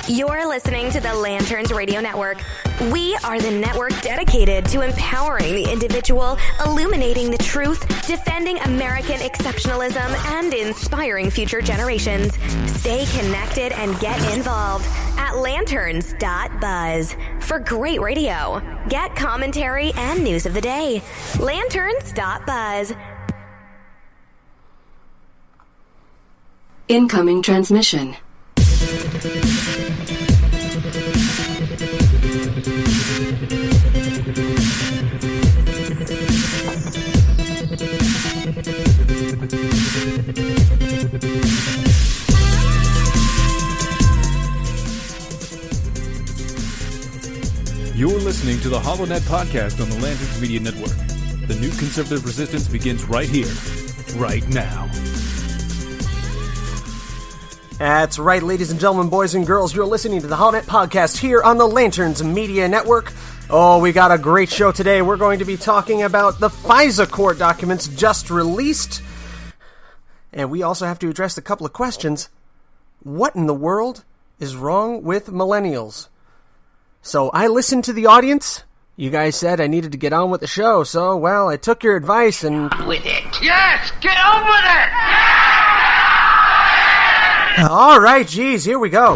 You're listening to the Lanterns Radio Network. We are the network dedicated to empowering the individual, illuminating the truth, defending American exceptionalism, and inspiring future generations. Stay connected and get involved at lanterns.buzz for great radio. Get commentary and news of the day. Lanterns.buzz. Incoming transmission. You're listening to the HoloNet podcast on the Lanterns Media Network. The new conservative resistance begins right here, right now. That's right, ladies and gentlemen, boys and girls. You're listening to the HoloNet podcast here on the Lanterns Media Network. Oh, we got a great show today. We're going to be talking about the FISA court documents just released. And we also have to address a couple of questions. What in the world is wrong with millennials? So I listened to the audience. You guys said I needed to get on with the show. So, well, I took your advice and... With it. Yes, get on with it! All right, geez, here we go.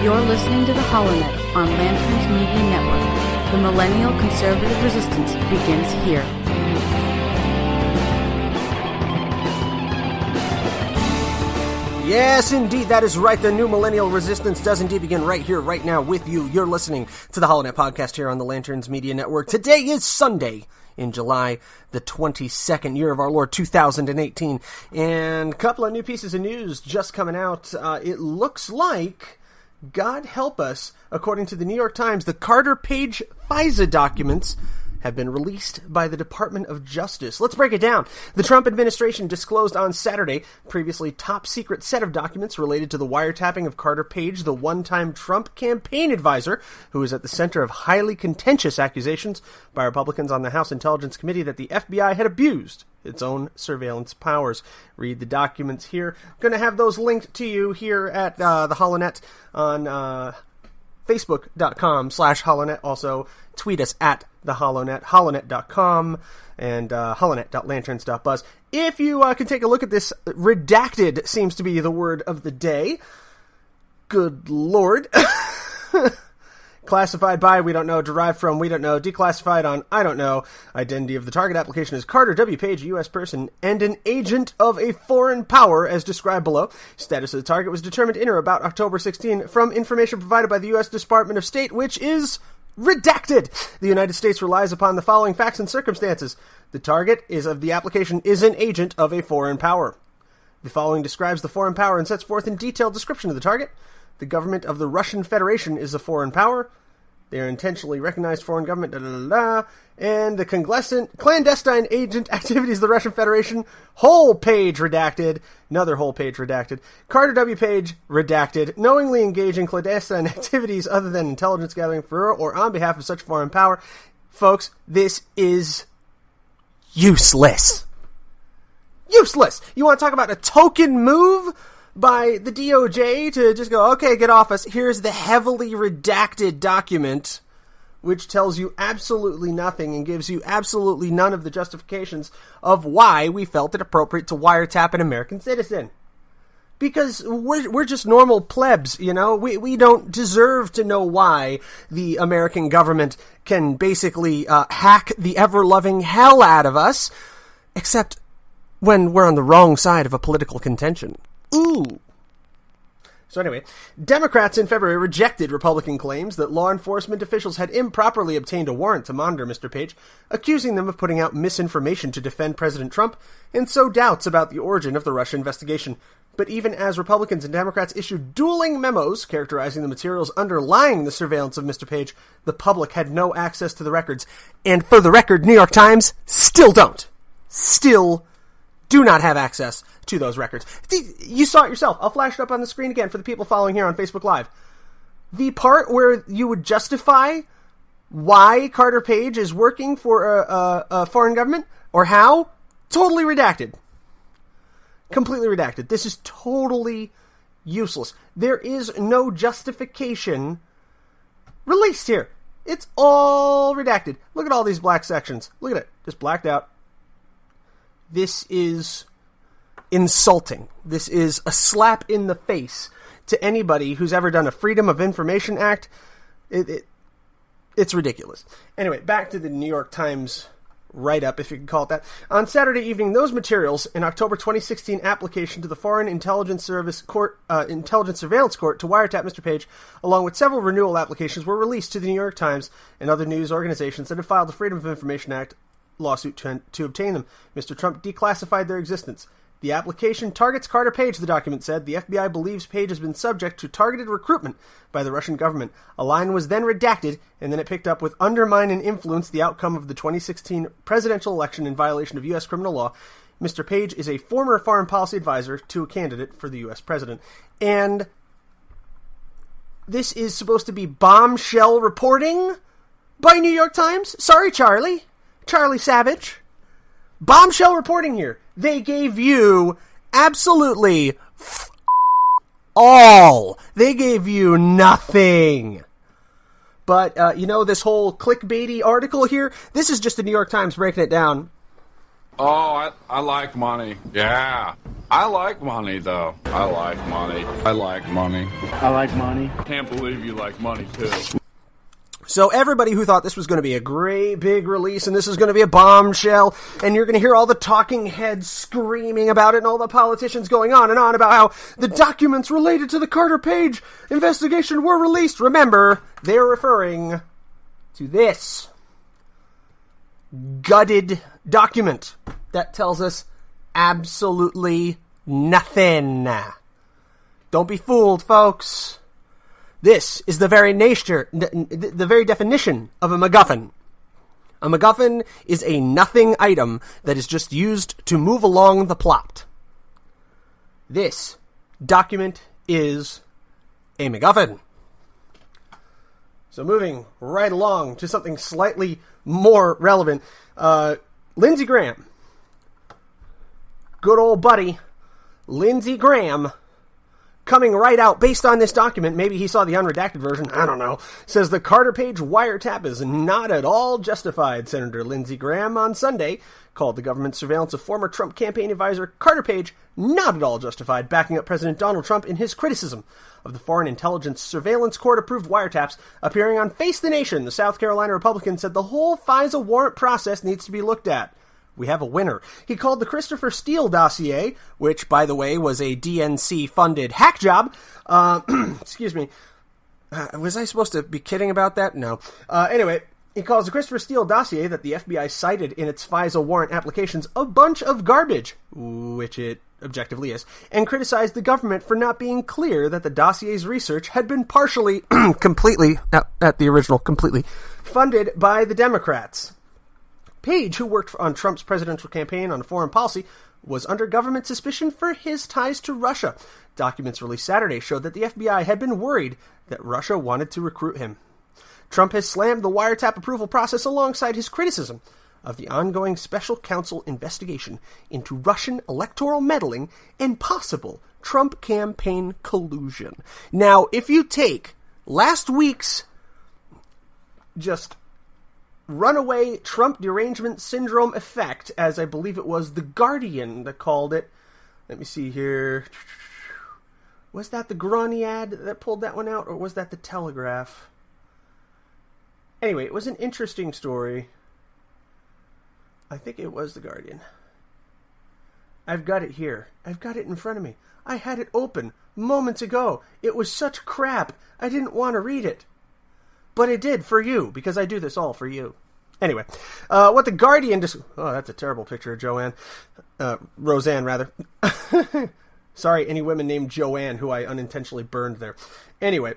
You're listening to the HoloNet on Lanterns Media Network. The Millennial Conservative Resistance begins here. Yes, indeed, that is right. The new millennial resistance does indeed begin right here, right now with you. You're listening to the HoloNet podcast here on the Lanterns Media Network. Today is Sunday in July, the 22nd year of our Lord 2018. And a couple of new pieces of news just coming out. It looks like, God help us, according to the New York Times, the Carter Page FISA documents have been released by the Department of Justice. Let's break it down. The Trump administration disclosed on Saturday previously top-secret set of documents related to the wiretapping of Carter Page, the one-time Trump campaign advisor, who is at the center of highly contentious accusations by Republicans on the House Intelligence Committee that the FBI had abused its own surveillance powers. Read the documents here. I'm going to have those linked to you here at the HoloNet on Facebook.com/HoloNet. Also, tweet us at the HoloNet, holonet.com, and holonet.lanterns.buzz. If you can take a look at this, redacted seems to be the word of the day. Good Lord. Classified by, we don't know. Derived from, we don't know. Declassified on, I don't know. Identity of the target application is Carter W. Page, a U.S. person, and an agent of a foreign power, as described below. Status of the target was determined in or about October 16 from information provided by the U.S. Department of State, which is redacted. The United States relies upon the following facts and circumstances. The target of the application is an agent of a foreign power. The following describes the foreign power and sets forth in detailed description of the target. The government of the Russian Federation is a foreign power. They are intentionally recognized foreign government, and the clandestine agent activities of the Russian Federation, whole page redacted, another whole page redacted, Carter W. Page redacted, knowingly engage in clandestine activities other than intelligence gathering for or on behalf of such foreign power. Folks, this is useless. Useless! You want to talk about a token move by the DOJ to just go, okay, get off us. Here's the heavily redacted document, which tells you absolutely nothing and gives you absolutely none of the justifications of why we felt it appropriate to wiretap an American citizen. Because we're just normal plebs, you know? We don't deserve to know why the American government can basically hack the ever-loving hell out of us, except when we're on the wrong side of a political contention. Ooh. So anyway, Democrats in February rejected Republican claims that law enforcement officials had improperly obtained a warrant to monitor Mr. Page, accusing them of putting out misinformation to defend President Trump, and sow doubts about the origin of the Russia investigation. But even as Republicans and Democrats issued dueling memos characterizing the materials underlying the surveillance of Mr. Page, the public had no access to the records. And for the record, New York Times still don't. Still do not have access to those records. You saw it yourself. I'll flash it up on the screen again for the people following here on Facebook Live. The part where you would justify why Carter Page is working for a foreign government, or how, totally redacted. Completely redacted. This is totally useless. There is no justification released here. It's all redacted. Look at all these black sections. Look at it. Just blacked out. This is insulting. This is a slap in the face to anybody who's ever done a Freedom of Information Act. It's ridiculous. Anyway, back to the New York Times write-up, if you can call it that. On Saturday evening, those materials, an October 2016 application to the Foreign Intelligence Service Court, Intelligence Surveillance Court to wiretap Mr. Page, along with several renewal applications, were released to the New York Times and other news organizations that had filed the Freedom of Information Act lawsuit to obtain them. Mr. Trump declassified their existence. The application targets Carter Page, the document said. The FBI believes Page has been subject to targeted recruitment by the Russian government. A line was then redacted, and then it picked up with undermine and influence the outcome of the 2016 presidential election in violation of U.S. criminal law. Mr. Page is a former foreign policy advisor to a candidate for the U.S. president. And this is supposed to be bombshell reporting by New York Times? Sorry, Charlie Savage. Bombshell reporting here. They gave you absolutely all. They gave you nothing. But, this whole clickbaity article here, this is just the New York Times breaking it down. Oh, I like money. Yeah. I like money, though. I like money. I like money. I like money. Can't believe you like money, too. So everybody who thought this was going to be a great big release and this is going to be a bombshell and you're going to hear all the talking heads screaming about it and all the politicians going on and on about how the documents related to the Carter Page investigation were released. Remember, they're referring to this gutted document that tells us absolutely nothing. Don't be fooled, folks. This is the very nature, the very definition of a MacGuffin. A MacGuffin is a nothing item that is just used to move along the plot. This document is a MacGuffin. So moving right along to something slightly more relevant. Lindsey Graham. Good old buddy, Lindsey Graham, coming right out based on this document, maybe he saw the unredacted version, I don't know, says the Carter Page wiretap is not at all justified. Senator Lindsey Graham on Sunday called the government surveillance of former Trump campaign advisor Carter Page not at all justified, backing up President Donald Trump in his criticism of the Foreign Intelligence Surveillance Court-approved wiretaps. Appearing on Face the Nation, the South Carolina Republican said the whole FISA warrant process needs to be looked at. We have a winner. He called the Christopher Steele dossier, which, by the way, was a DNC-funded hack job. Excuse me. Was I supposed to be kidding about that? No. Anyway, he calls the Christopher Steele dossier that the FBI cited in its FISA warrant applications a bunch of garbage, which it objectively is, and criticized the government for not being clear that the dossier's research had been partially, completely funded by the Democrats. Page, who worked on Trump's presidential campaign on foreign policy, was under government suspicion for his ties to Russia. Documents released Saturday showed that the FBI had been worried that Russia wanted to recruit him. Trump has slammed the wiretap approval process alongside his criticism of the ongoing special counsel investigation into Russian electoral meddling and possible Trump campaign collusion. Now, if you take last week's just runaway Trump derangement syndrome effect, as I believe it was The Guardian that called it. Let me see here. Was that the Grani ad that pulled that one out, or was that the Telegraph? Anyway, it was an interesting story. I think it was The Guardian. I've got it here. I've got it in front of me. I had it open moments ago. It was such crap. I didn't want to read it. But I did for you, because I do this all for you. Anyway, what The Guardian oh, that's a terrible picture of Joanne. Roseanne, rather. Sorry, any women named Joanne who I unintentionally burned there. Anyway,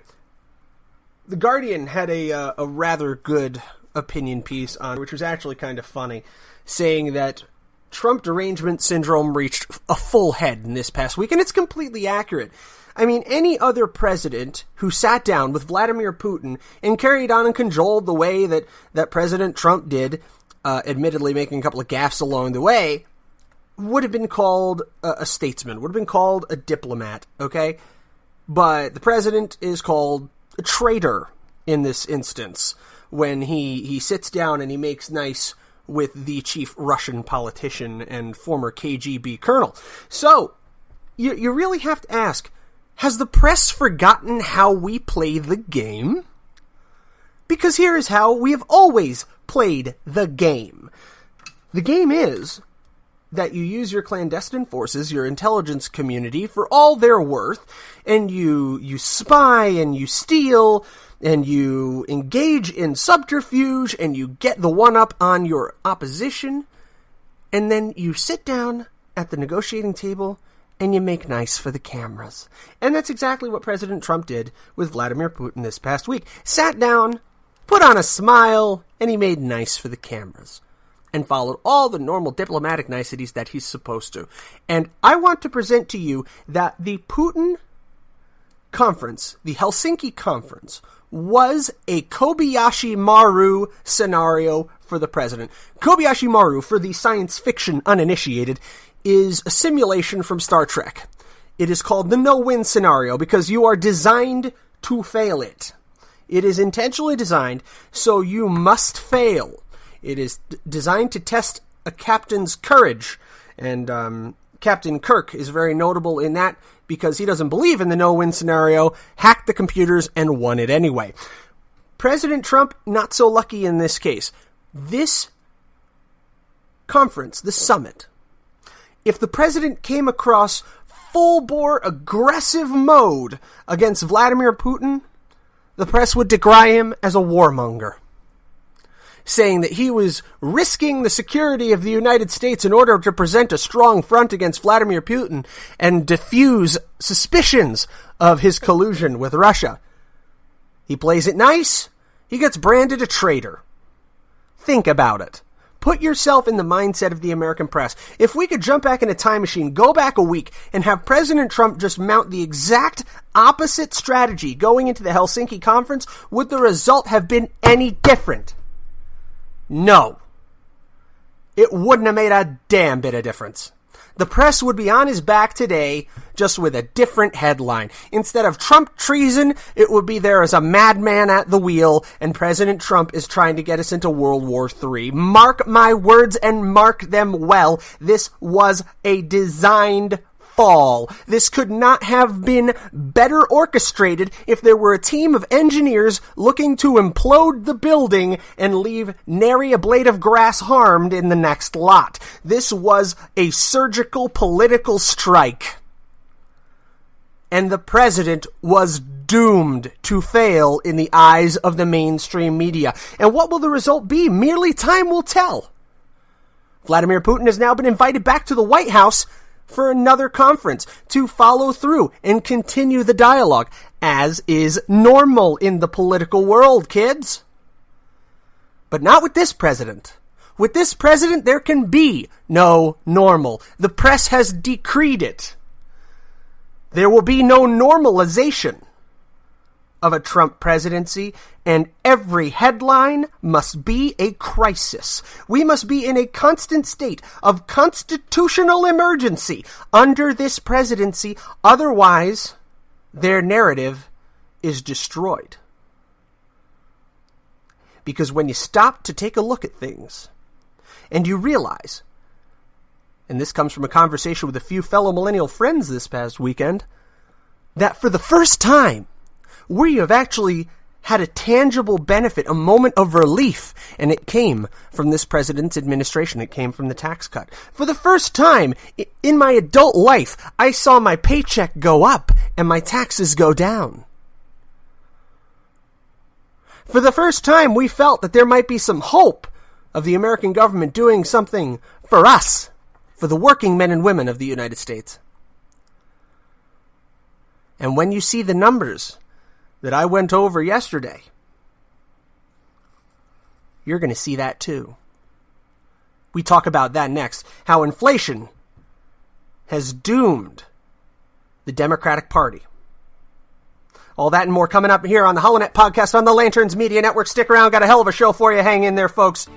The Guardian had a rather good opinion piece on, which was actually kind of funny, saying that Trump derangement syndrome reached a full head in this past week, and it's completely accurate. I mean, any other president who sat down with Vladimir Putin and carried on and cajoled the way that President Trump did, admittedly making a couple of gaffes along the way, would have been called a statesman, would have been called a diplomat, okay? But the president is called a traitor in this instance when he sits down and he makes nice with the chief Russian politician and former KGB colonel. So, you really have to ask, has the press forgotten how we play the game? Because here is how we have always played the game. The game is that you use your clandestine forces, your intelligence community, for all they're worth, and you spy and you steal and you engage in subterfuge and you get the one-up on your opposition, and then you sit down at the negotiating table and you make nice for the cameras. And that's exactly what President Trump did with Vladimir Putin this past week. Sat down, put on a smile, and he made nice for the cameras. And followed all the normal diplomatic niceties that he's supposed to. And I want to present to you that the Putin conference, the Helsinki conference, was a Kobayashi Maru scenario for the president. Kobayashi Maru, for the science fiction uninitiated, is a simulation from Star Trek. It is called the no-win scenario because you are designed to fail it. It is intentionally designed so you must fail. It is designed to test a captain's courage, and Captain Kirk is very notable in that because he doesn't believe in the no-win scenario, hacked the computers, and won it anyway. President Trump, not so lucky in this case. This conference, this summit, if the president came across full-bore aggressive mode against Vladimir Putin, the press would decry him as a warmonger, saying that he was risking the security of the United States in order to present a strong front against Vladimir Putin and diffuse suspicions of his collusion with Russia. He plays it nice, he gets branded a traitor. Think about it. Put yourself in the mindset of the American press. If we could jump back in a time machine, go back a week, and have President Trump just mount the exact opposite strategy going into the Helsinki conference, would the result have been any different? No. It wouldn't have made a damn bit of difference. The press would be on his back today, just with a different headline. Instead of Trump treason, it would be there as a madman at the wheel, and President Trump is trying to get us into World War III. Mark my words and mark them well. This was a designed fall. This could not have been better orchestrated if there were a team of engineers looking to implode the building and leave nary a blade of grass harmed in the next lot. This was a surgical political strike. And the president was doomed to fail in the eyes of the mainstream media. And what will the result be? Merely time will tell. Vladimir Putin has now been invited back to the White House for another conference to follow through and continue the dialogue, as is normal in the political world, kids. But not with this president. With this president, there can be no normal. The press has decreed it. There will be no normalization of a Trump presidency, and every headline must be a crisis. We must be in a constant state of constitutional emergency under this presidency. Otherwise, their narrative is destroyed. Because when you stop to take a look at things, and you realize, and this comes from a conversation with a few fellow millennial friends this past weekend, that for the first time, we have actually had a tangible benefit, a moment of relief, and it came from this president's administration. It came from the tax cut. For the first time in my adult life, I saw my paycheck go up and my taxes go down. For the first time, we felt that there might be some hope of the American government doing something for us, for the working men and women of the United States. And when you see the numbers that I went over yesterday, you're going to see that too. We talk about that next. How inflation has doomed the Democratic Party. All that and more coming up here on the HoloNet podcast on the Lanterns Media Network. Stick around, got a hell of a show for you. Hang in there, folks.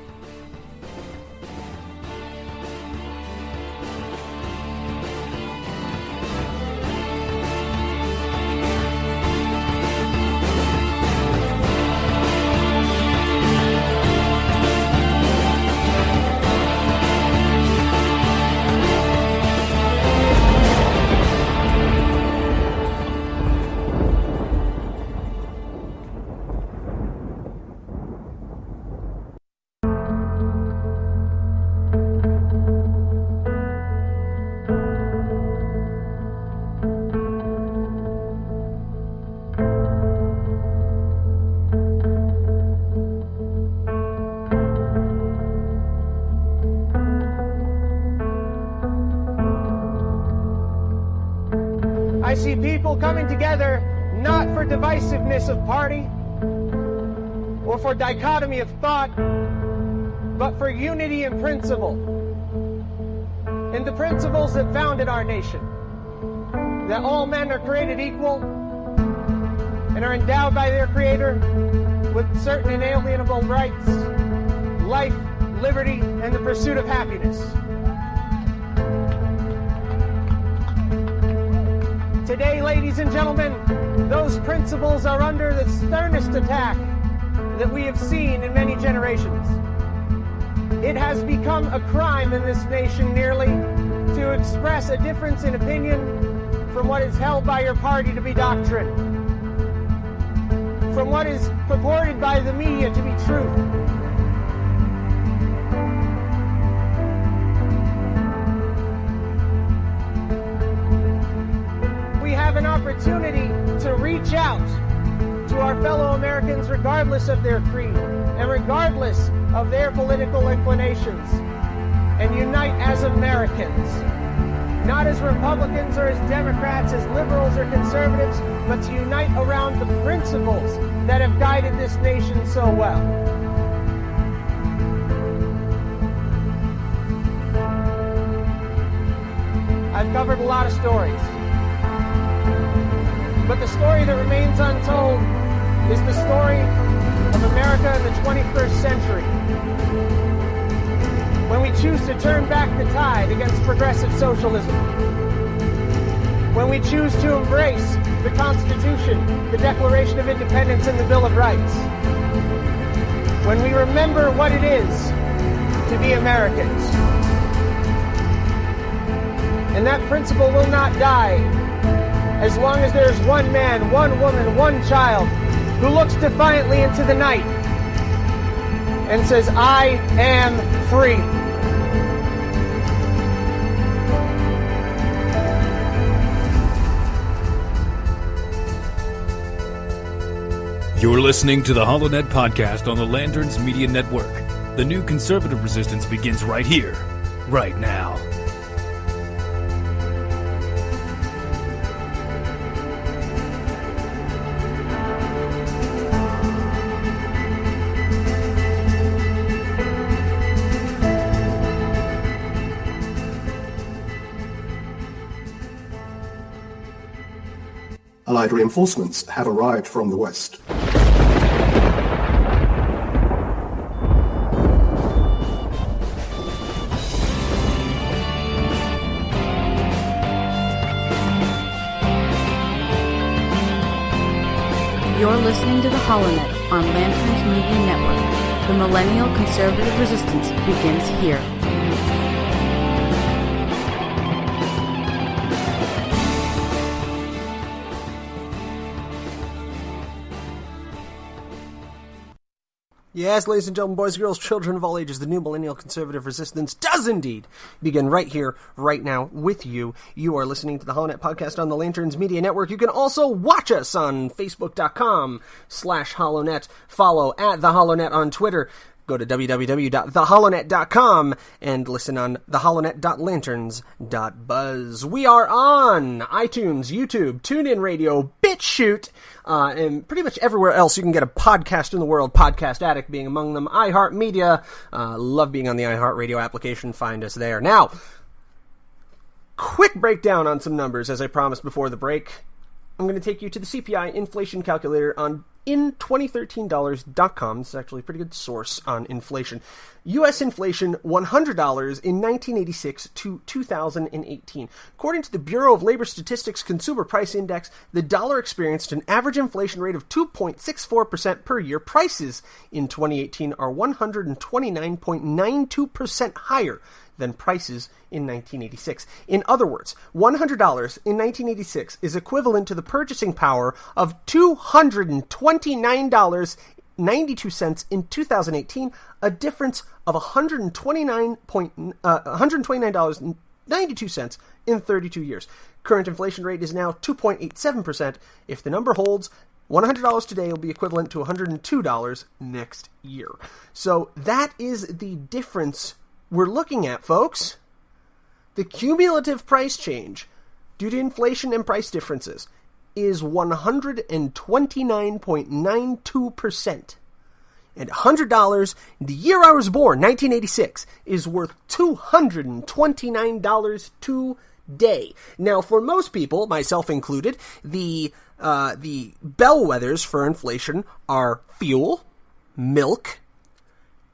I see people coming together not for divisiveness of party or for dichotomy of thought, but for unity in principle. In the principles that founded our nation, that all men are created equal and are endowed by their Creator with certain inalienable rights, life, liberty, and the pursuit of happiness. Today, ladies and gentlemen, those principles are under the sternest attack that we have seen in many generations. It has become a crime in this nation nearly to express a difference in opinion from what is held by your party to be doctrine, from what is purported by the media to be truth. We have an opportunity to reach out to our fellow Americans regardless of their creed and regardless of their political inclinations, and unite as Americans, not as Republicans or as Democrats, as liberals or conservatives, but to unite around the principles that have guided this nation so well. I've covered a lot of stories, but the story that remains untold is the story of America in the 21st century, when we choose to turn back the tide against progressive socialism, when we choose to embrace the Constitution, the Declaration of Independence, and the Bill of Rights, when we remember what it is to be Americans. And that principle will not die as long as there's one man, one woman, one child who looks defiantly into the night and says, I am free. You're listening to the HoloNet podcast on the Lanterns Media Network. The new conservative resistance begins right here, right now. Allied reinforcements have arrived from the west. You're listening to the HoloNet on Lanterns Media Network. The Millennial Conservative Resistance begins here. Yes, ladies and gentlemen, boys and girls, children of all ages, the new Millennial Conservative Resistance does indeed begin right here, right now, with you. You are listening to the HoloNet podcast on the Lanterns Media Network. You can also watch us on Facebook.com/HoloNet. Follow at The HoloNet on Twitter. Go to www.theholonet.com and listen on theholonet.lanterns.buzz. We are on iTunes, YouTube, TuneIn Radio, BitChute, and pretty much everywhere else you can get a podcast in the world, Podcast Addict being among them, iHeartMedia. Love being on the iHeartRadio application. Find us there. Now, quick breakdown on some numbers, as I promised before the break. I'm going to take you to the CPI inflation calculator on in2013dollars.com. This is actually a pretty good source on inflation. U.S. inflation, $100 in 1986 to 2018. According to the Bureau of Labor Statistics Consumer Price Index, the dollar experienced an average inflation rate of 2.64% per year. Prices in 2018 are 129.92% higher than prices in 1986. In other words, $100 in 1986 is equivalent to the purchasing power of $229.92 in 2018, a difference of $129.92 in 32 years. Current inflation rate is now 2.87%. If the number holds, $100 today will be equivalent to $102 next year. So that is the difference we're looking at, folks. The cumulative price change due to inflation and price differences is 129.92%. And $100, the year I was born, 1986, is worth $229 today. Now, for most people, myself included, the bellwethers for inflation are fuel, milk,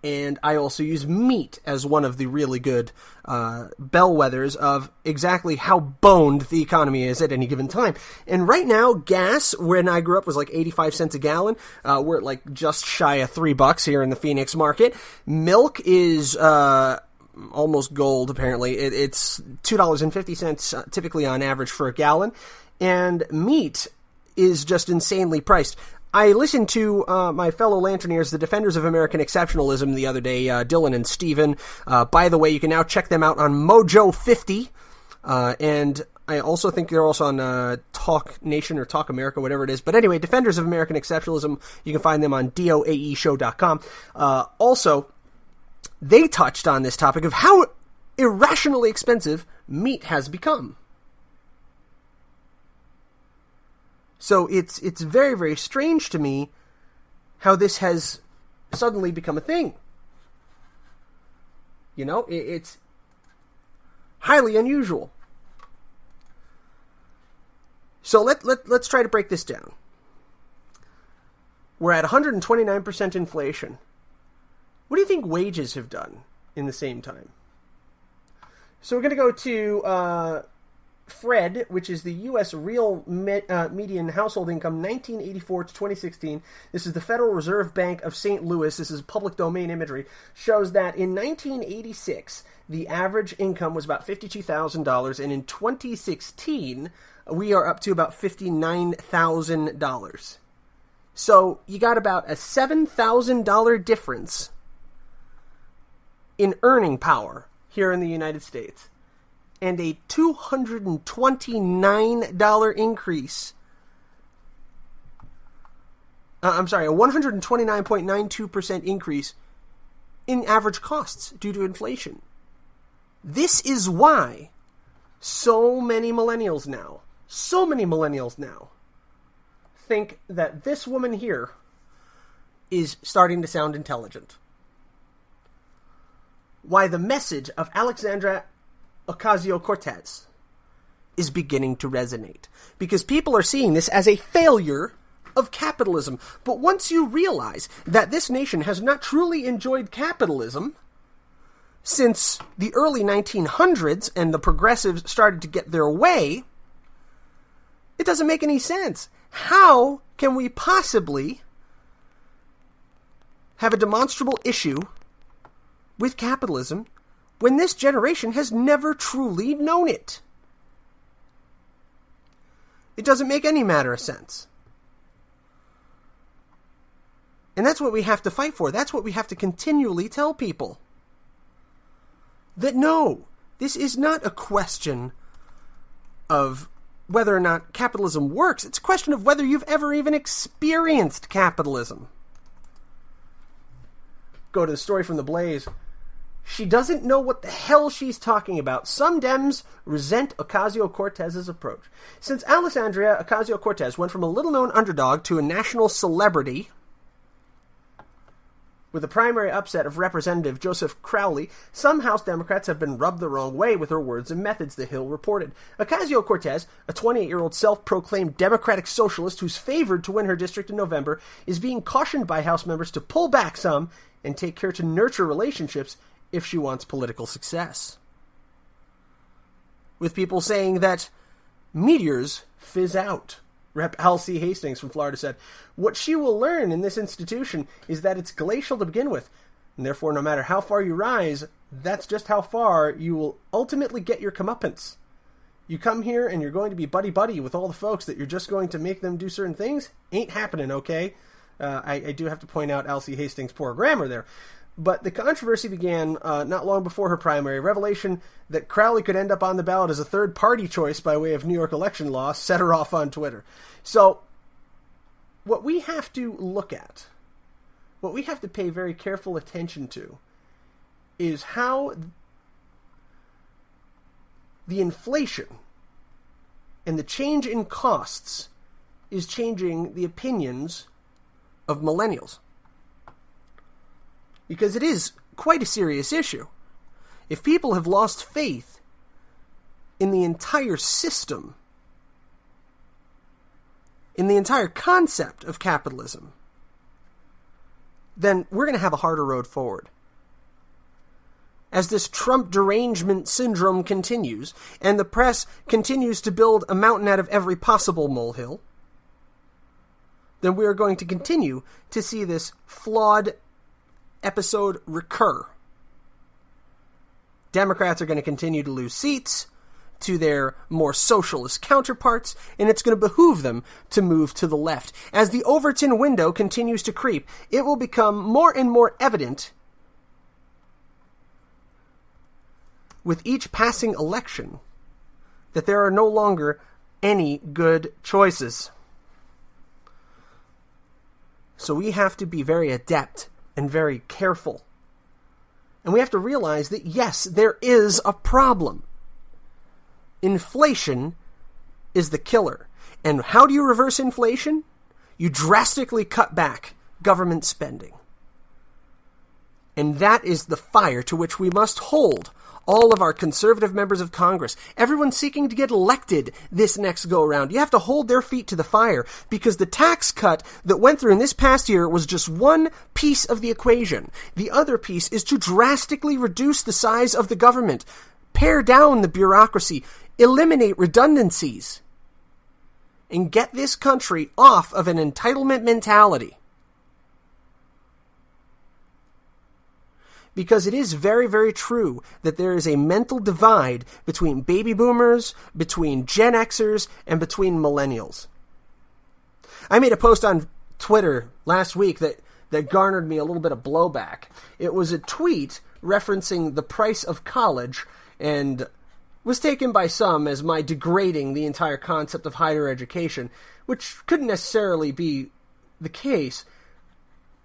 and I also use meat as one of the really good bellwethers of exactly how boned the economy is at any given time. And right now, gas, when I grew up, was like 85 cents a gallon. We're at like just shy of $3 here in the Phoenix market. Milk is almost gold, apparently. It's $2.50 typically on average for a gallon. And meat is just insanely priced. I listened to my fellow Lanterneers, the Defenders of American Exceptionalism, the other day, Dylan and Steven. By the way, you can now check them out on Mojo 50. And I also think they're also on Talk Nation or Talk America, whatever it is. But anyway, Defenders of American Exceptionalism, you can find them on doaeshow.com. Also, they touched on this topic of how irrationally expensive meat has become. So it's very, very strange to me how this has suddenly become a thing. You know, it's highly unusual. So let's try to break this down. We're at 129% inflation. What do you think wages have done in the same time? So we're going to go to Fred, which is the U.S. real median household income, 1984 to 2016. This is the Federal Reserve Bank of St. Louis. This is public domain imagery. Shows that in 1986, the average income was about $52,000, and in 2016, we are up to about $59,000. So you got about a $7,000 difference in earning power here in the United States, and a $229 increase. A 129.92% increase in average costs due to inflation. This is why so many millennials now think that this woman here is starting to sound intelligent. Why the message of Alexandria Ocasio-Cortez is beginning to resonate. Because people are seeing this as a failure of capitalism. But once you realize that this nation has not truly enjoyed capitalism since the early 1900s and the progressives started to get their way, it doesn't make any sense. How can we possibly have a demonstrable issue with capitalism when this generation has never truly known it? It doesn't make any matter of sense. And that's what we have to fight for. That's what we have to continually tell people. That no, this is not a question of whether or not capitalism works. It's a question of whether you've ever even experienced capitalism. Go to the story from The Blaze. She doesn't know what the hell she's talking about. Some Dems resent Ocasio-Cortez's approach. Since Alexandria Ocasio-Cortez went from a little-known underdog to a national celebrity, With the primary upset of Representative Joseph Crowley, some House Democrats have been rubbed the wrong way with her words and methods, The Hill reported. Ocasio-Cortez, a 28-year-old self-proclaimed Democratic socialist who's favored to win her district in November, is being cautioned by House members to pull back some and take care to nurture relationships if she wants political success. With people saying that meteors fizz out. Rep. L.C. Hastings from Florida said, "What she will learn in this institution is that it's glacial to begin with, and therefore no matter how far you rise, that's just how far you will ultimately get your comeuppance. You come here and you're going to be buddy-buddy with all the folks that you're just going to make them do certain things? Ain't happening, okay?" I do have to point out L.C. Hastings' poor grammar there. But the controversy began not long before her primary. Revelation that Crowley could end up on the ballot as a third-party choice by way of New York election law set her off on Twitter. So, what we have to look at, what we have to pay very careful attention to, is how the inflation and the change in costs is changing the opinions of millennials. Because it is quite a serious issue. If people have lost faith in the entire system, in the entire concept of capitalism, then we're going to have a harder road forward. As this Trump derangement syndrome continues, and the press continues to build a mountain out of every possible molehill, then we are going to continue to see this flawed episode recur. Democrats are going to continue to lose seats to their more socialist counterparts, and it's going to behoove them to move to the left. As the Overton window continues to creep, it will become more and more evident with each passing election that there are no longer any good choices. So we have to be very adept and very careful. And we have to realize that, yes, there is a problem. Inflation is the killer. And how do you reverse inflation? You drastically cut back government spending. And that is the fire to which we must hold all of our conservative members of Congress, everyone seeking to get elected this next go-around. You have to hold their feet to the fire, because the tax cut that went through in this past year was just one piece of the equation. The other piece is to drastically reduce the size of the government, pare down the bureaucracy, eliminate redundancies, and get this country off of an entitlement mentality. Because it is very, very true that there is a mental divide between baby boomers, between Gen Xers, and between millennials. I made a post on Twitter last week that garnered me a little bit of blowback. It was a tweet referencing the price of college and was taken by some as my degrading the entire concept of higher education, which couldn't necessarily be the case.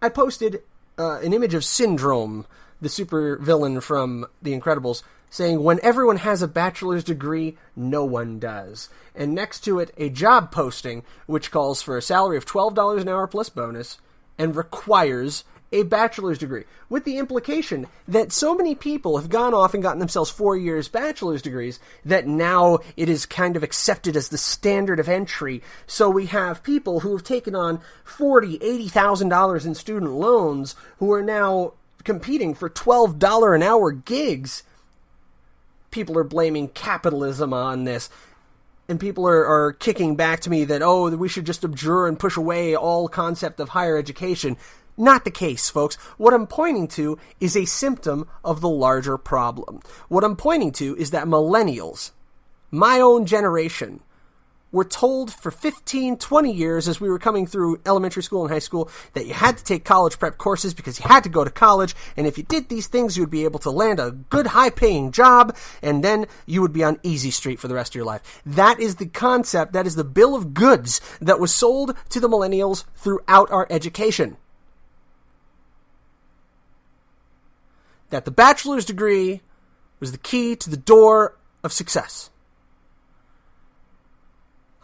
I posted an image of Syndrome, the supervillain from The Incredibles, saying, "When everyone has a bachelor's degree, no one does." And next to it, a job posting, which calls for a salary of $12 an hour plus bonus, and requires a bachelor's degree, with the implication that so many people have gone off and gotten themselves 4 years bachelor's degrees that now it is kind of accepted as the standard of entry. So we have people who have taken on $40,000, $80,000 in student loans who are now competing for $12 an hour gigs. People are blaming capitalism on this. And people are kicking back to me that, we should just abjure and push away all concept of higher education. Not the case, folks. What I'm pointing to is a symptom of the larger problem. What I'm pointing to is that millennials, my own generation, were told for 15, 20 years as we were coming through elementary school and high school that you had to take college prep courses because you had to go to college, and if you did these things, you would be able to land a good, high-paying job, and then you would be on easy street for the rest of your life. That is the concept, that is the bill of goods that was sold to the millennials throughout our education. That the bachelor's degree was the key to the door of success.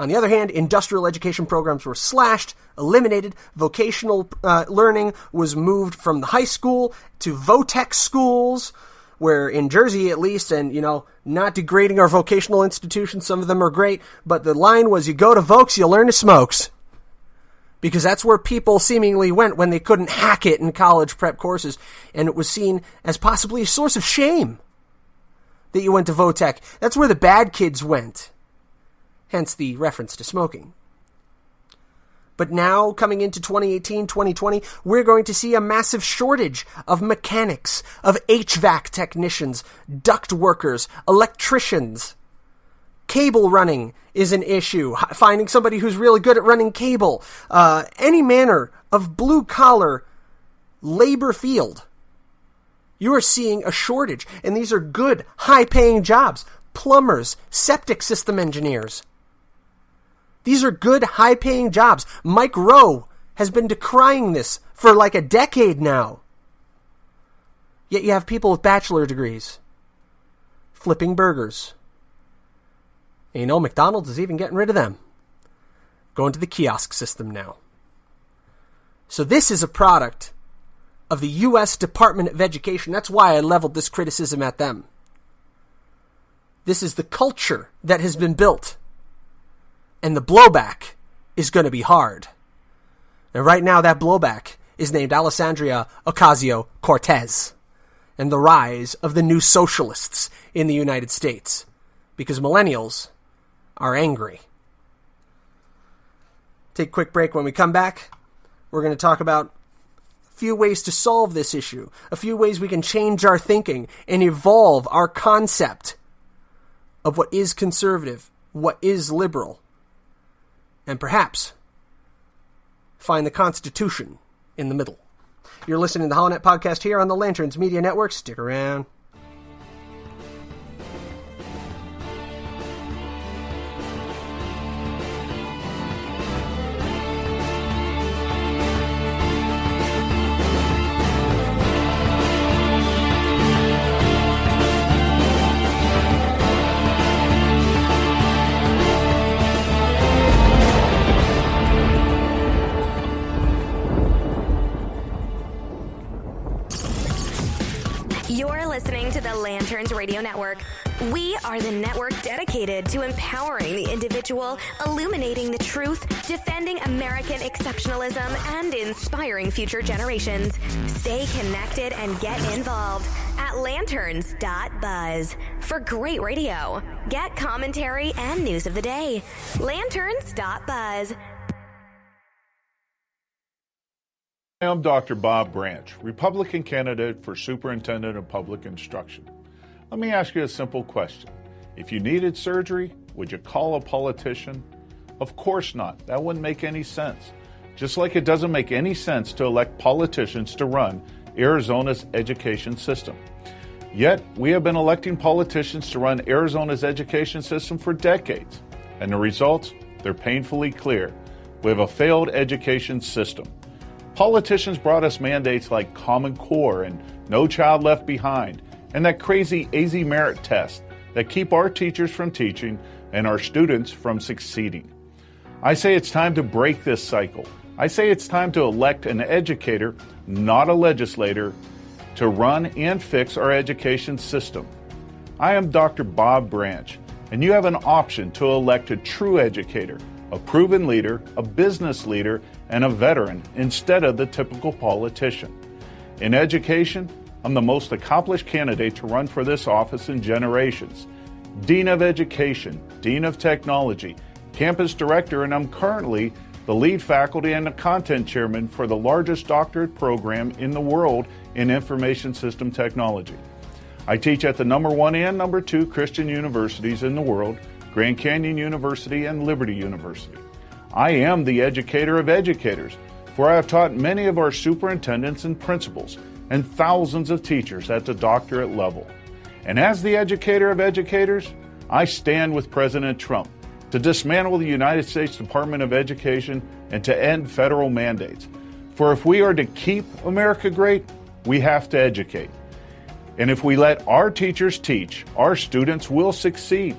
On the other hand, industrial education programs were slashed, eliminated. Vocational learning was moved from the high school to VOTEC schools, where in Jersey at least, and, not degrading our vocational institutions, some of them are great, but the line was, you go to Vokes, you learn to smokes. Because that's where people seemingly went when they couldn't hack it in college prep courses, and it was seen as possibly a source of shame that you went to VOTEC. That's where the bad kids went. Hence the reference to smoking. But now, coming into 2018, 2020, we're going to see a massive shortage of mechanics, of HVAC technicians, duct workers, electricians. Cable running is an issue. Finding somebody who's really good at running cable. Any manner of blue-collar labor field. You are seeing a shortage, and these are good, high-paying jobs. Plumbers, septic system engineers. These are good, high-paying jobs. Mike Rowe has been decrying this for like a decade now. Yet you have people with bachelor degrees flipping burgers. And McDonald's is even getting rid of them. Going to the kiosk system now. So this is a product of the U.S. Department of Education. That's why I leveled this criticism at them. This is the culture that has been built. And the blowback is going to be hard. And right now that blowback is named Alessandria Ocasio-Cortez. And the rise of the new socialists in the United States. Because millennials are angry. Take a quick break. When we come back, we're going to talk about a few ways to solve this issue. A few ways we can change our thinking and evolve our concept of what is conservative, what is liberal, and perhaps find the Constitution in the middle. You're listening to the HoloNet Podcast here on the Lanterns Media Network. Stick around. Lanterns Radio Network. We are the network dedicated to empowering the individual, illuminating the truth, defending American exceptionalism, and inspiring future generations. Stay connected and get involved at lanterns.buzz for great radio. Get commentary and news of the day. Lanterns.buzz. I'm Dr. Bob Branch, Republican candidate for Superintendent of Public Instruction. Let me ask you a simple question. If you needed surgery, would you call a politician? Of course not. That wouldn't make any sense. Just like it doesn't make any sense to elect politicians to run Arizona's education system. Yet, we have been electing politicians to run Arizona's education system for decades. And the results? They're painfully clear. We have a failed education system. Politicians brought us mandates like Common Core and No Child Left Behind, and that crazy AZ merit test that keep our teachers from teaching and our students from succeeding. I say it's time to break this cycle. I say it's time to elect an educator, not a legislator, to run and fix our education system. I am Dr. Bob Branch, and you have an option to elect a true educator, a proven leader, a business leader, and a veteran instead of the typical politician. In education, I'm the most accomplished candidate to run for this office in generations. Dean of Education, Dean of Technology, Campus Director, and I'm currently the lead faculty and the content chairman for the largest doctorate program in the world in information system technology. I teach at the #1 and #2 Christian universities in the world, Grand Canyon University and Liberty University. I am the educator of educators, for I have taught many of our superintendents and principals and thousands of teachers at the doctorate level. And as the educator of educators, I stand with President Trump to dismantle the United States Department of Education and to end federal mandates. For if we are to keep America great, we have to educate. And if we let our teachers teach, our students will succeed.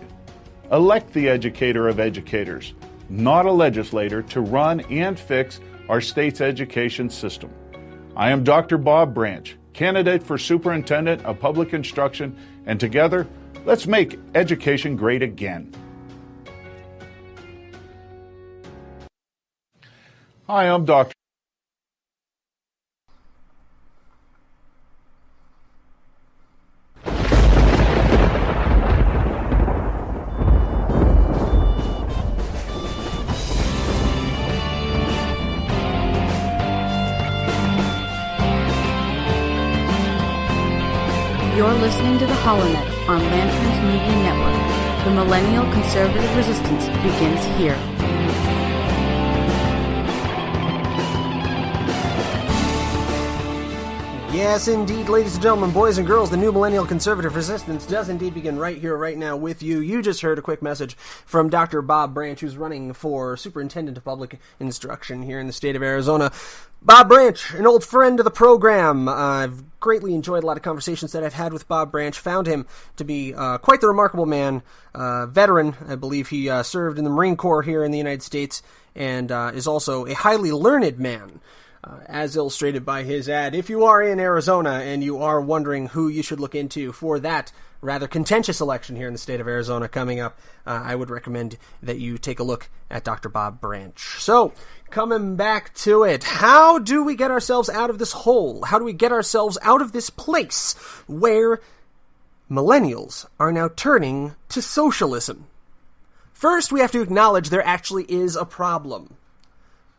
Elect the educator of educators. not a legislator, to run and fix our state's education system. I am Dr. Bob Branch, candidate for Superintendent of Public Instruction, and together, let's make education great again. Hi, I'm Dr. You're listening to the HoloNet on Lanterns Media Network. The Millennial Conservative Resistance begins here. Yes, indeed, ladies and gentlemen, boys and girls, the new Millennial Conservative Resistance does indeed begin right here, right now with you. You just heard a quick message from Dr. Bob Branch, who's running for Superintendent of Public Instruction here in the state of Arizona. Bob Branch, an old friend of the program. I've greatly enjoyed a lot of conversations that I've had with Bob Branch. Found him to be quite the remarkable man, veteran. I believe he served in the Marine Corps here in the United States, and is also a highly learned man. As illustrated by his ad. If you are in Arizona and you are wondering who you should look into for that rather contentious election here in the state of Arizona coming up, I would recommend that you take a look at Dr. Bob Branch. So, coming back to it, how do we get ourselves out of this hole? How do we get ourselves out of this place where millennials are now turning to socialism? First, we have to acknowledge there actually is a problem.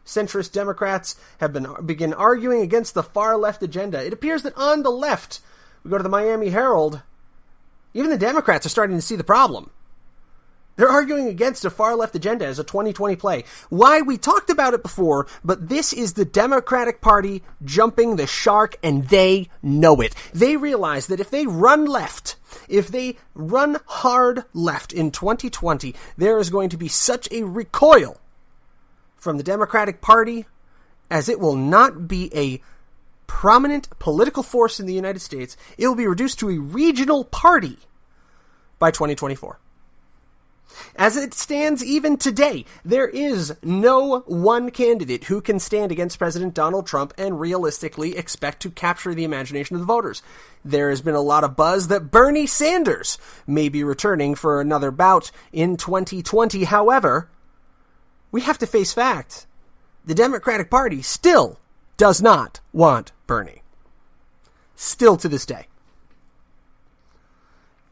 Centrist Democrats have begin arguing against the far-left agenda. It appears that on the left, we go to the Miami Herald, even the Democrats are starting to see the problem. They're arguing against a far-left agenda as a 2020 play. Why? We talked about it before, but this is the Democratic Party jumping the shark, and they know it. They realize that if they run left, if they run hard left in 2020, there is going to be such a recoil from the Democratic Party, as it will not be a prominent political force in the United States. It will be reduced to a regional party by 2024. As it stands even today, there is no one candidate who can stand against President Donald Trump and realistically expect to capture the imagination of the voters. There has been a lot of buzz that Bernie Sanders may be returning for another bout in 2020. However, we have to face facts. The Democratic Party still does not want Bernie. Still to this day.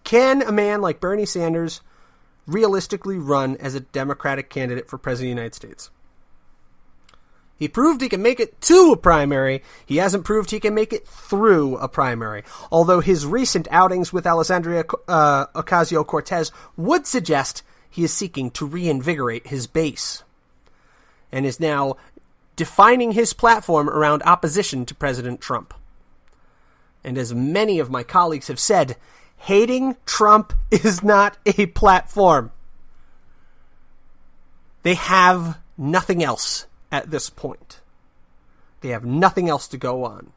Can a man like Bernie Sanders realistically run as a Democratic candidate for President of the United States? He proved he can make it to a primary. He hasn't proved he can make it through a primary. Although his recent outings with Alexandria Ocasio-Cortez would suggest he is seeking to reinvigorate his base and is now defining his platform around opposition to President Trump. And as many of my colleagues have said, hating Trump is not a platform. They have nothing else at this point. They have nothing else to go on.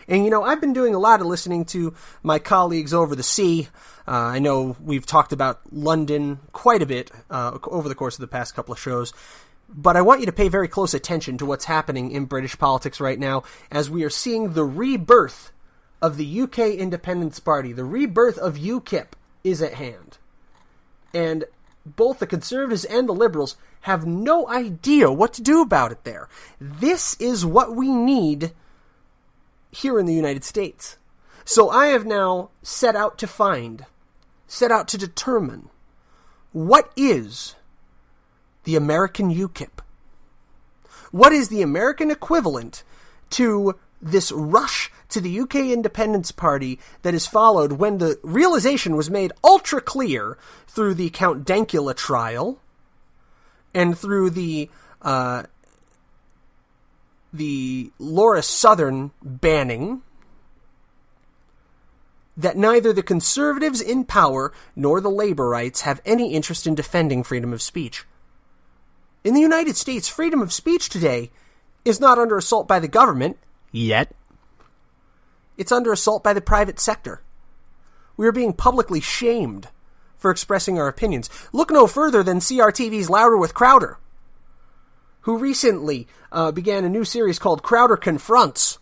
And, you know, I've been doing a lot of listening to my colleagues over the sea. I know we've talked about London quite a bit over the course of the past couple of shows. But I want you to pay very close attention to what's happening in British politics right now as we are seeing the rebirth of the UK Independence Party. The rebirth of UKIP is at hand. And both the Conservatives and the Liberals have no idea what to do about it there. This is what we need here in the United States. So I have now set out to determine what is the American UKIP. What is the American equivalent to this rush to the UK Independence Party that is followed when the realization was made ultra clear through the Count Dankula trial and through the Laura Southern banning, that neither the conservatives in power nor the labor rights have any interest in defending freedom of speech. In the United States, freedom of speech today is not under assault by the government, yet. It's under assault by the private sector. We are being publicly shamed for expressing our opinions. Look no further than CRTV's Louder with Crowder. who recently began a new series called Crowder Confronts,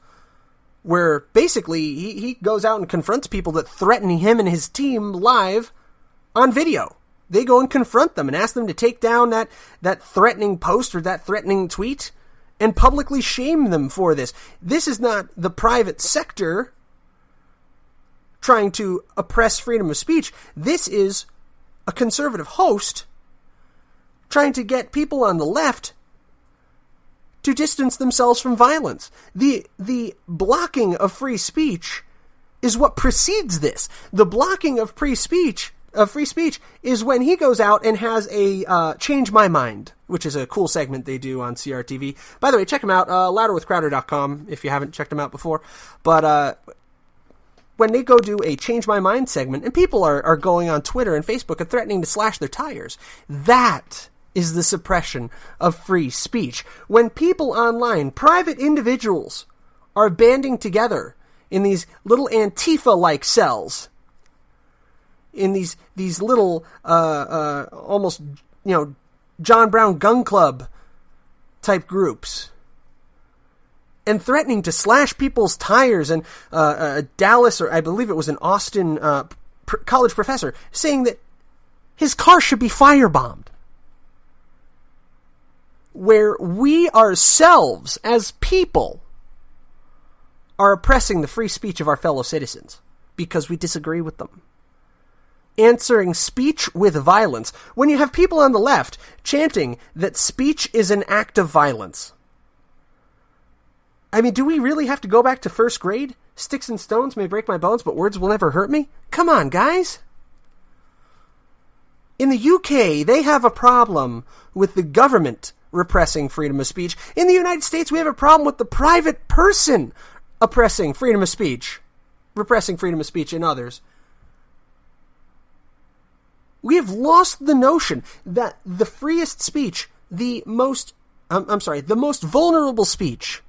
where basically he goes out and confronts people that threaten him and his team live on video. They go and confront them and ask them to take down that threatening post or that threatening tweet and publicly shame them for this. This is not the private sector trying to oppress freedom of speech. This is a conservative host trying to get people on the left to distance themselves from violence. The blocking of free speech is what precedes this. The blocking of free speech is when he goes out and has a Change My Mind, which is a cool segment they do on CRTV. By the way, check them out, louderwithcrowder.com if you haven't checked them out before. But when they go do a Change My Mind segment, and people are going on Twitter and Facebook and threatening to slash their tires, that is the suppression of free speech. When people online, private individuals, are banding together in these little Antifa-like cells, in these little almost, John Brown Gun Club type groups, and threatening to slash people's tires, and Dallas, or I believe it was an Austin college professor, saying that his car should be firebombed. Where we ourselves, as people, are oppressing the free speech of our fellow citizens because we disagree with them. Answering speech with violence. When you have people on the left chanting that speech is an act of violence. I mean, do we really have to go back to first grade? Sticks and stones may break my bones, but words will never hurt me? Come on, guys. In the UK, they have a problem with the government repressing freedom of speech. In the United States, we have a problem with the private person oppressing freedom of speech, repressing freedom of speech in others. We have lost the notion that the freest speech, the most vulnerable speech,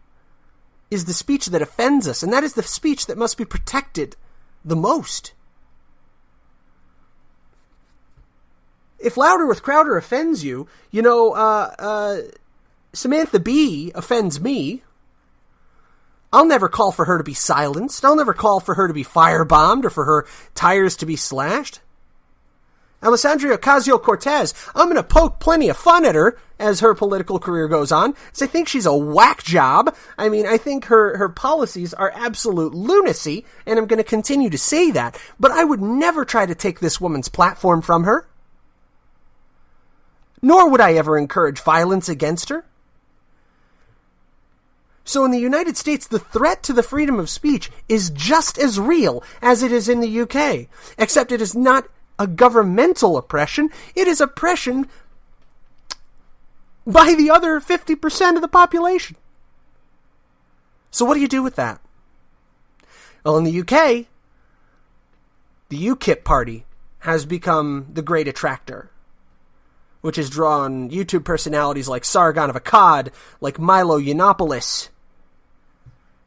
is the speech that offends us, and that is the speech that must be protected the most. If Louder with Crowder offends you, Samantha Bee offends me, I'll never call for her to be silenced. I'll never call for her to be firebombed or for her tires to be slashed. Alessandria Ocasio-Cortez, I'm going to poke plenty of fun at her as her political career goes on, as I think she's a whack job. I mean, I think her policies are absolute lunacy, and I'm going to continue to say that. But I would never try to take this woman's platform from her. Nor would I ever encourage violence against her. So in the United States, the threat to the freedom of speech is just as real as it is in the UK, except it is not a governmental oppression. It is oppression by the other 50% of the population. So what do you do with that? Well, in the UK, the UKIP party has become the great attractor, which has drawn YouTube personalities like Sargon of Akkad, like Milo Yiannopoulos,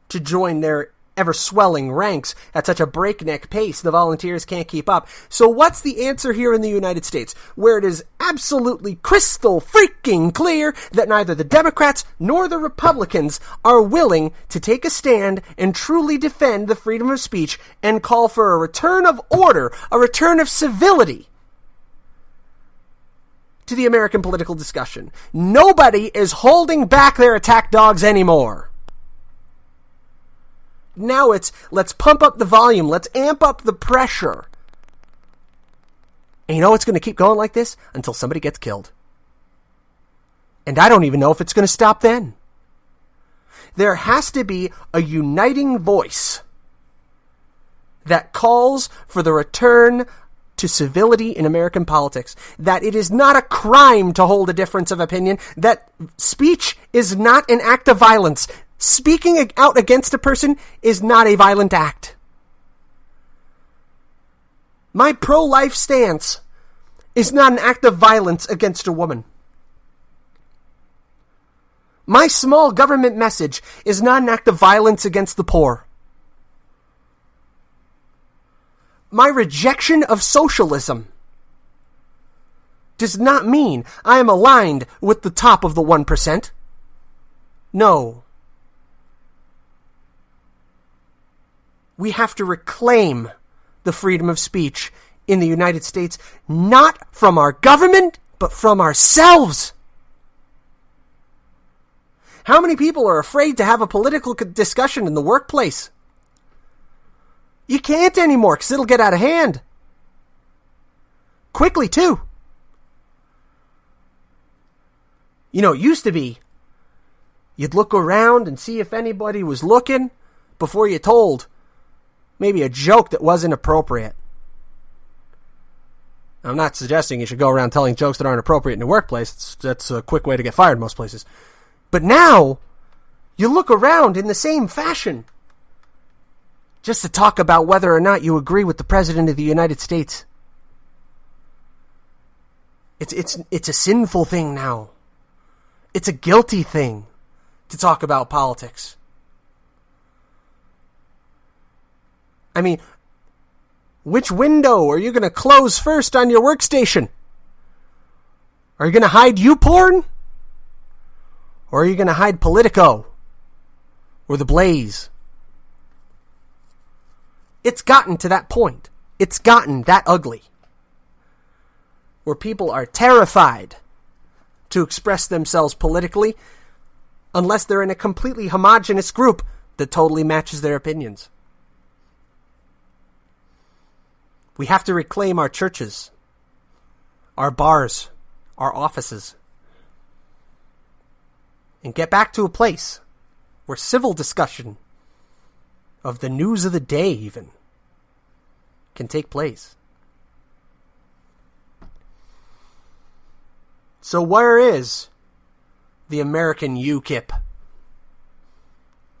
to join their ever-swelling ranks at such a breakneck pace the volunteers can't keep up. So what's the answer here in the United States, where it is absolutely crystal freaking clear that neither the Democrats nor the Republicans are willing to take a stand and truly defend the freedom of speech and call for a return of order, a return of civility to the American political discussion? Nobody is holding back their attack dogs anymore. Now it's, let's pump up the volume, let's amp up the pressure. And it's going to keep going like this until somebody gets killed. And I don't even know if it's going to stop then. There has to be a uniting voice that calls for the return to civility in American politics, that it is not a crime to hold a difference of opinion, that speech is not an act of violence. Speaking out against a person is not a violent act. My pro-life stance is not an act of violence against a woman. My small government message is not an act of violence against the poor. My rejection of socialism does not mean I am aligned with the top of the 1%. No. We have to reclaim the freedom of speech in the United States, not from our government, but from ourselves. How many people are afraid to have a political discussion in the workplace? You can't anymore because it'll get out of hand. Quickly, too. You know, it used to be you'd look around and see if anybody was looking before you told maybe a joke that wasn't appropriate. I'm not suggesting you should go around telling jokes that aren't appropriate in the workplace. That's a quick way to get fired in most places. But now, you look around in the same fashion just to talk about whether or not you agree with the President of the United States. It's a sinful thing now. It's a guilty thing to talk about politics. I mean, which window are you going to close first on your workstation? Are you going to hide YouPorn? Or are you going to hide Politico? Or The Blaze? It's gotten to that point. It's gotten that ugly. Where people are terrified to express themselves politically unless they're in a completely homogenous group that totally matches their opinions. We have to reclaim our churches, our bars, our offices, and get back to a place where civil discussion of the news of the day even can take place. So where is the American UKIP?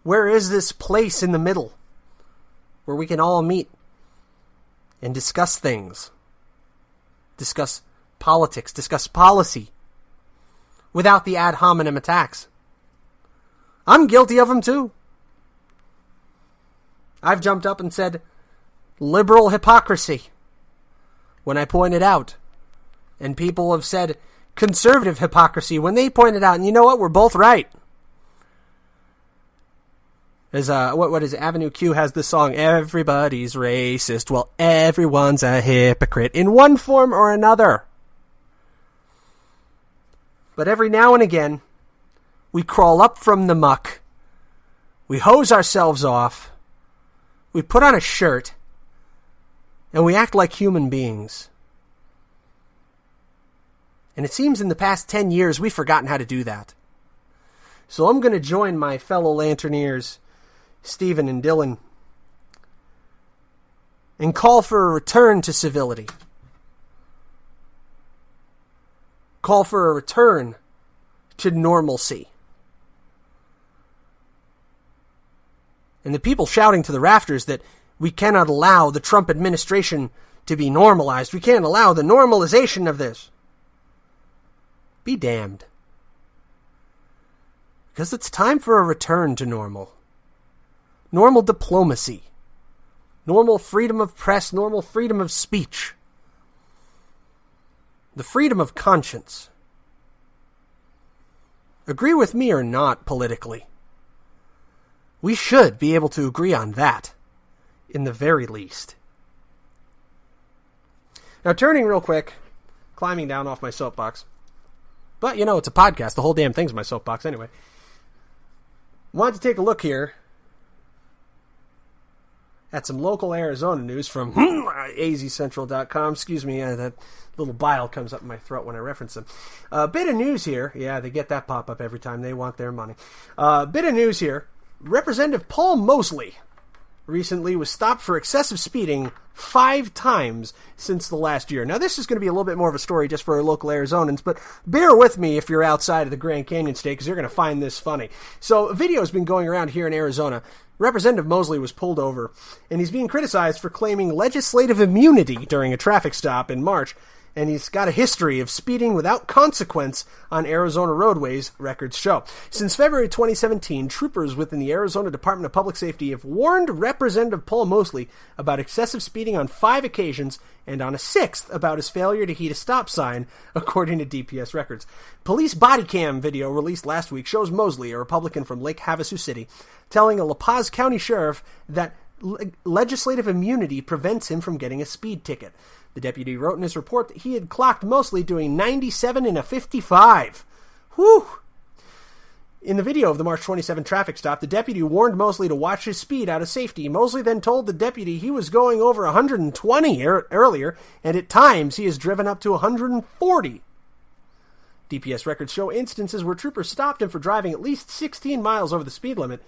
Where is this place in the middle where we can all meet and discuss things, discuss politics, discuss policy, without the ad hominem attacks? I'm guilty of them too. I've jumped up and said liberal hypocrisy when I pointed out, and people have said conservative hypocrisy when they pointed out, and you know what? We're both right. As what is it? Avenue Q has this song, everybody's racist. Well, everyone's a hypocrite in one form or another. But every now and again, we crawl up from the muck, we hose ourselves off, we put on a shirt, and we act like human beings. And it seems in the past 10 years, we've forgotten how to do that. So I'm going to join my fellow Lanterneers, Stephen and Dylan, and call for a return to civility. Call for a return to normalcy. And the people shouting to the rafters that we cannot allow the Trump administration to be normalized. We can't allow the normalization of this. Be damned. Because it's time for a return to normal. Normal diplomacy. Normal freedom of press. Normal freedom of speech. The freedom of conscience. Agree with me or not politically, we should be able to agree on that, in the very least. Now, turning real quick, climbing down off my soapbox. But, you know, it's a podcast. The whole damn thing's my soapbox anyway. Wanted to take a look here at some local Arizona news from azcentral.com. Excuse me, that little bile comes up in my throat when I reference them. A bit of news here. Yeah, they get that pop-up every time they want their money. Bit of news here. Representative Paul Mosley recently was stopped for excessive speeding 5 times since the last year. Now, this is going to be a little bit more of a story just for our local Arizonans, but bear with me if you're outside of the Grand Canyon State, because you're going to find this funny. So, a video has been going around here in Arizona. Representative Mosley was pulled over, and he's being criticized for claiming legislative immunity during a traffic stop in March, and he's got a history of speeding without consequence on Arizona roadways, records show. Since February 2017, troopers within the Arizona Department of Public Safety have warned Representative Paul Mosley about excessive speeding on 5 occasions, and on a 6th about his failure to heed a stop sign, according to DPS records. Police body cam video released last week shows Mosley, a Republican from Lake Havasu City, telling a La Paz County sheriff that legislative immunity prevents him from getting a speed ticket. The deputy wrote in his report that he had clocked Mosley doing 97 in a 55. Whew! In the video of the March 27 traffic stop, the deputy warned Mosley to watch his speed out of safety. Mosley then told the deputy he was going over 120 earlier, and at times he has driven up to 140. DPS records show instances where troopers stopped him for driving at least 16 miles over the speed limit,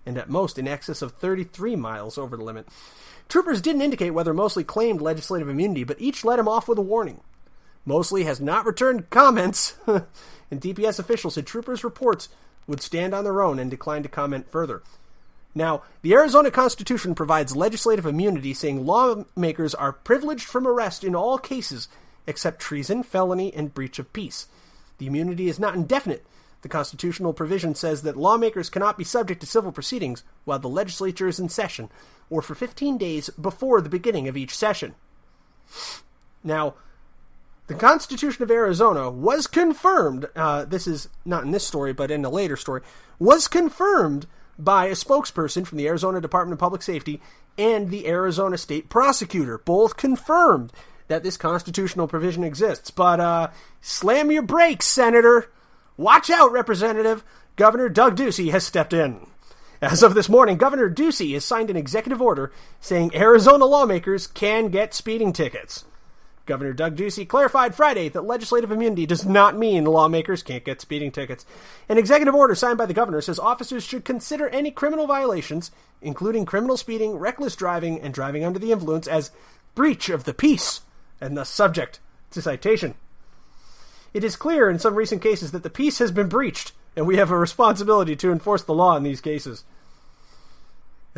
and at most in excess of 33 miles over the limit. Troopers didn't indicate whether Mosley claimed legislative immunity, but each let him off with a warning. Mosley has not returned comments, and DPS officials said troopers' reports would stand on their own and declined to comment further. Now, the Arizona Constitution provides legislative immunity, saying lawmakers are privileged from arrest in all cases except treason, felony, and breach of peace. The immunity is not indefinite. The constitutional provision says that lawmakers cannot be subject to civil proceedings while the legislature is in session, or for 15 days before the beginning of each session. Now, the Constitution of Arizona was confirmed, this is not in this story, but in a later story, was confirmed by a spokesperson from the Arizona Department of Public Safety and the Arizona State Prosecutor. Both confirmed that this constitutional provision exists. But slam your brakes, Senator. Watch out, Representative. Governor Doug Ducey has stepped in. As of this morning, Governor Ducey has signed an executive order saying Arizona lawmakers can get speeding tickets. Governor Doug Ducey clarified Friday that legislative immunity does not mean lawmakers can't get speeding tickets. An executive order signed by the governor says officers should consider any criminal violations, including criminal speeding, reckless driving, and driving under the influence, as breach of the peace, and thus subject to citation. It is clear in some recent cases that the peace has been breached, and we have a responsibility to enforce the law in these cases.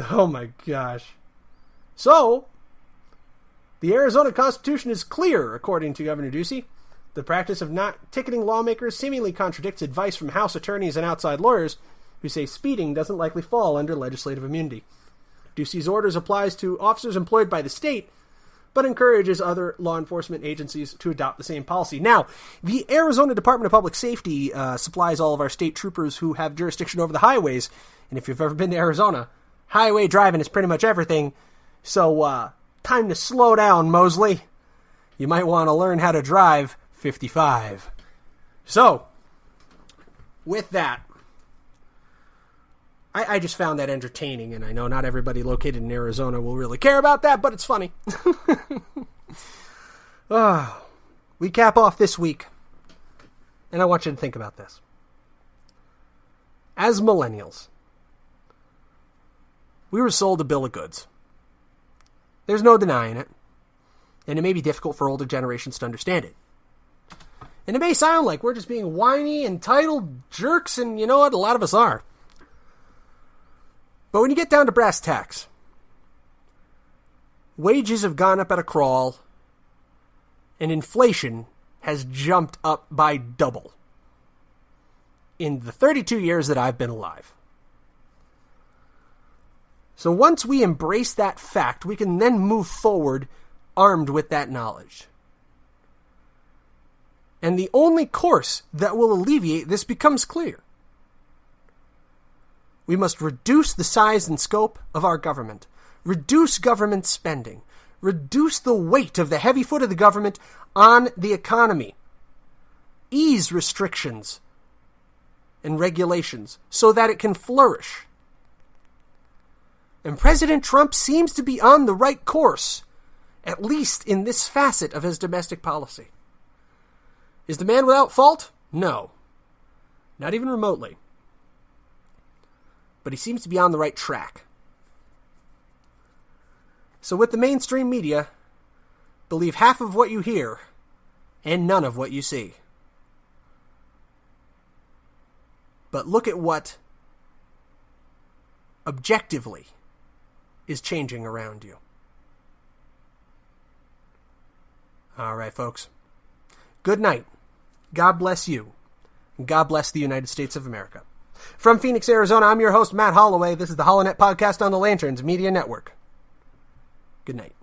Oh my gosh. So, the Arizona Constitution is clear, according to Governor Ducey. The practice of not ticketing lawmakers seemingly contradicts advice from House attorneys and outside lawyers who say speeding doesn't likely fall under legislative immunity. Ducey's orders applies to officers employed by the state, but encourages other law enforcement agencies to adopt the same policy. Now, the Arizona Department of Public Safety supplies all of our state troopers who have jurisdiction over the highways, and if you've ever been to Arizona, highway driving is pretty much everything, so time to slow down, Mosley. You might want to learn how to drive 55. So, with that, I just found that entertaining, and I know not everybody located in Arizona will really care about that, but it's funny. We cap off this week, and I want you to think about this. As millennials, we were sold a bill of goods. There's no denying it, and it may be difficult for older generations to understand it. And it may sound like we're just being whiny, entitled jerks, and you know what? A lot of us are. But when you get down to brass tacks, wages have gone up at a crawl, and inflation has jumped up by double in the 32 years that I've been alive. So once we embrace that fact, we can then move forward armed with that knowledge. And the only course that will alleviate this becomes clear. We must reduce the size and scope of our government, reduce government spending, reduce the weight of the heavy foot of the government on the economy, ease restrictions and regulations so that it can flourish. And President Trump seems to be on the right course, at least in this facet of his domestic policy. Is the man without fault? No. Not even remotely. But he seems to be on the right track. So with the mainstream media, believe half of what you hear and none of what you see. But look at what objectively is changing around you. All right, folks. good night. God bless you. And God bless the United States of America. From Phoenix, Arizona, I'm your host, Matt Holloway. This is the HoloNet Podcast on the Lanterns Media Network. Good night.